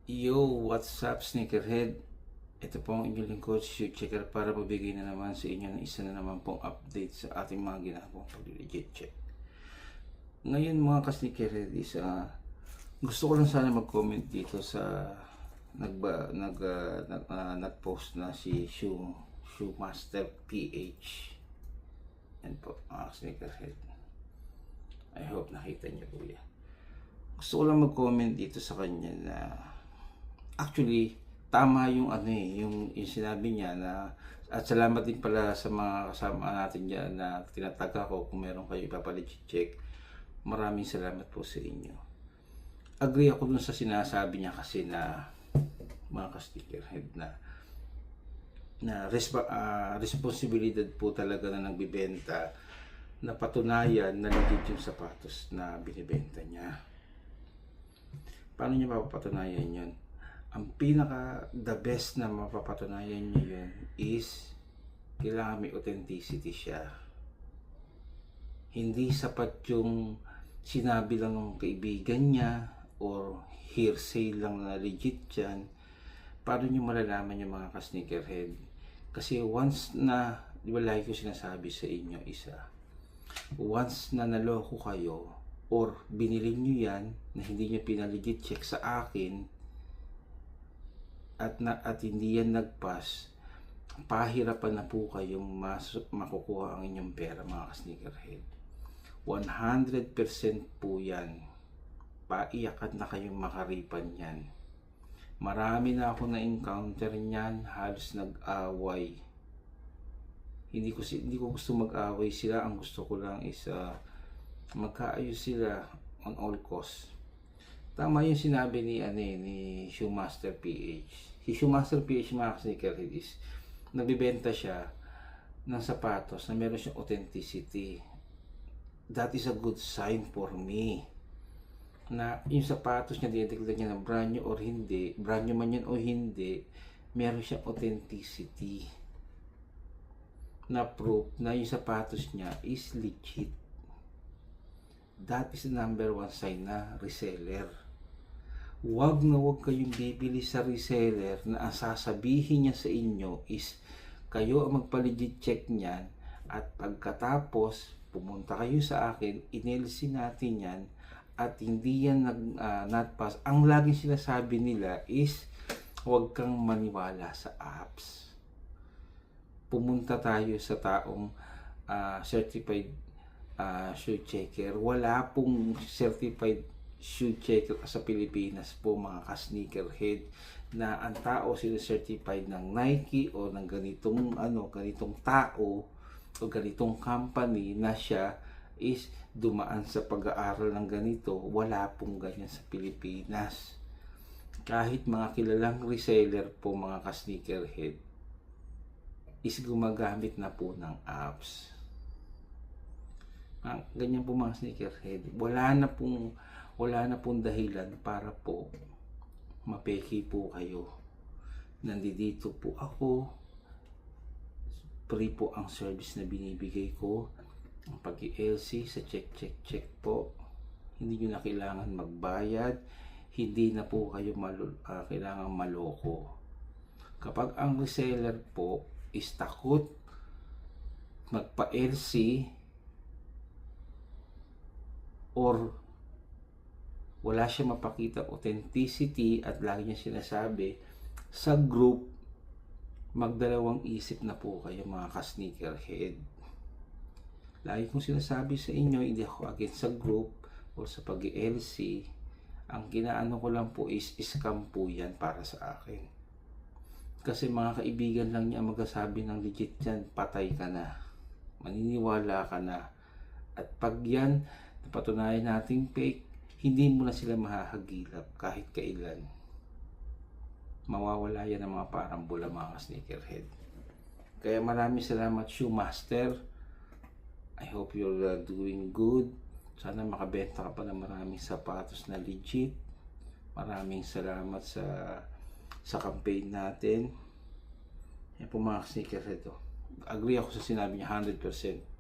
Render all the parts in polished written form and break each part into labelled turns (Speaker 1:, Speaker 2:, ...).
Speaker 1: Yo, what's up, sneakerhead? Ito po ang inyong lingkod, Shoe Checker, para magbigay na naman sa inyo ng isa na naman pong update sa ating mga ginagawang pag-legit check. Ngayon mga ka-sneakerhead gusto ko lang sana mag-comment dito sa nag-post na si Shoe Master PH. Yan po mga ka-sneakerhead. I hope nakita niyo po yan. Gusto ko lang mag-comment dito sa kanya na actually, tama yung yung sinabi niya na, at salamat din pala sa mga kasama natin diyan na tinataga ko kung meron kayo ipapaligid check. Maraming salamat po sa inyo. Agree ako dun sa sinasabi niya kasi na mga ka-sneakerhead na responsibilidad po talaga na nagbibenta na patunayan na legit yung sapatos na binibenta niya. Paano niya mapapatunayan yun? Ang pinaka the best na mapapatunayan niyo yun is kailangan may authenticity siya. Hindi sapat yung sinabi lang ng kaibigan niya or hearsay lang na legit yan. Paano niyo malalaman yung mga ka-sneakerhead? Kasi once na, di ba lagi ko sinasabi sa inyo once na naloko kayo or binili nyo yan na hindi nyo pinalegit check sa akin at hindi yan nagpas, pahirapan na po kayong makukuha ang inyong pera mga ka-sneakerhead. 100% po yan. Paiyakan na kayong makaripan yan. Marami na ako na-encounter niyan, halos nag-away. Hindi ko gusto mag-away sila, ang gusto ko lang is magkaayos sila on all costs. Tama yung sinabi ni Shoemaster PH. Si Shoemaster PH mga ka-sneakerhead is nagbibenta siya ng sapatos na meron siyang authenticity. That is a good sign for me. Na yung sapatos niya, dinideklara niya na brand new or hindi, brand new man yan o hindi, meron siyang authenticity. Na proof na yung sapatos niya is legit. That is the number one sign na reseller. Huwag na huwag kayong bibili sa reseller na ang sasabihin niya sa inyo is kayo ang magpa-legit check niyan at pagkatapos pumunta kayo sa akin, inelsi natin yan at hindi yan not pass. Ang laging sinasabi nila is huwag kang maniwala sa apps. Pumunta tayo sa taong certified shoe checker. Wala pong certified shoe checker sa Pilipinas po mga ka-sneakerhead na ang tao sila certified ng Nike o ng ganitong tao o ganitong company na siya is dumaan sa pag-aaral ng ganito. Wala pong ganyan sa Pilipinas. Kahit mga kilalang reseller po mga ka-sneakerhead is gumagamit na po ng apps. Ganyan po mga sneakerhead. Wala na pong dahilan para po mapeki po kayo. Nandito po ako. Free po ang service na binibigay ko. Ang pag-i-LC sa check po. Hindi nyo na kailangan magbayad. Hindi na po kayo kailangan maloko. Kapag ang reseller po is takot magpa-LC or wala siya mapakita authenticity at lagi niya sinasabi sa group, magdalawang isip na po kayo mga ka-sneakerhead. Lagi kong sinasabi sa inyo, hindi ako against sa group o sa pag-LC. Ang ginaano ko lang po is scam po yan para sa akin. Kasi mga kaibigan lang niya magsasabi ng legit yan, patay ka na. Maniniwala ka na. At pag yan, napatunayan nating fake, hindi mo na sila mahahagilap kahit kailan. Mawawala yan ng mga parambula mga sneakerhead. Kaya maraming salamat Shoemaster. I hope you're doing good. Sana makabenta ka pa ng maraming sapatos na legit. Maraming salamat sa campaign natin. Yan po mga sneakerhead. Agree ako sa sinabi niya 100%.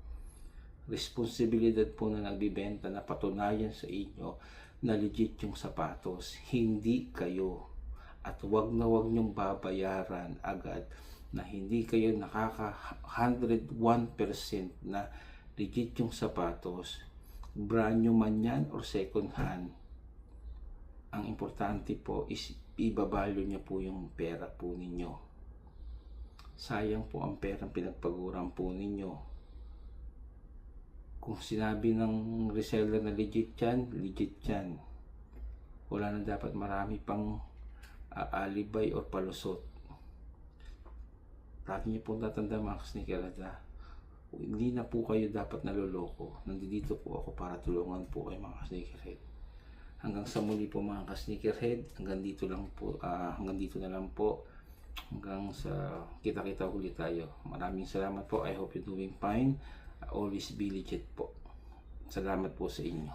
Speaker 1: Responsibilidad po na nagbibenta na patunayan sa inyo na legit yung sapatos, hindi kayo. At wag na wag nyong babayaran agad na hindi kayo nakaka 101% na legit yung sapatos, brand new man yan or second hand. Ang importante po is ibabalyo niyo po yung pera po ninyo. Sayang po ang perang pinagpaguran po ninyo. Kung sinabi ng reseller na legit yan, legit yan. Wala na dapat marami pang alibay or palusot. Lagi niyo po tatanda mga kasneakerhead, hindi na po kayo dapat naloloko. Nandito po ako para tulungan po kayo mga kasneakerhead. Hanggang sa muli po mga kasneakerhead, hanggang dito na lang po. Hanggang sa kita-kita ulit tayo. Maraming salamat po. I hope you're doing fine. Always be legit po. Salamat po sa inyo.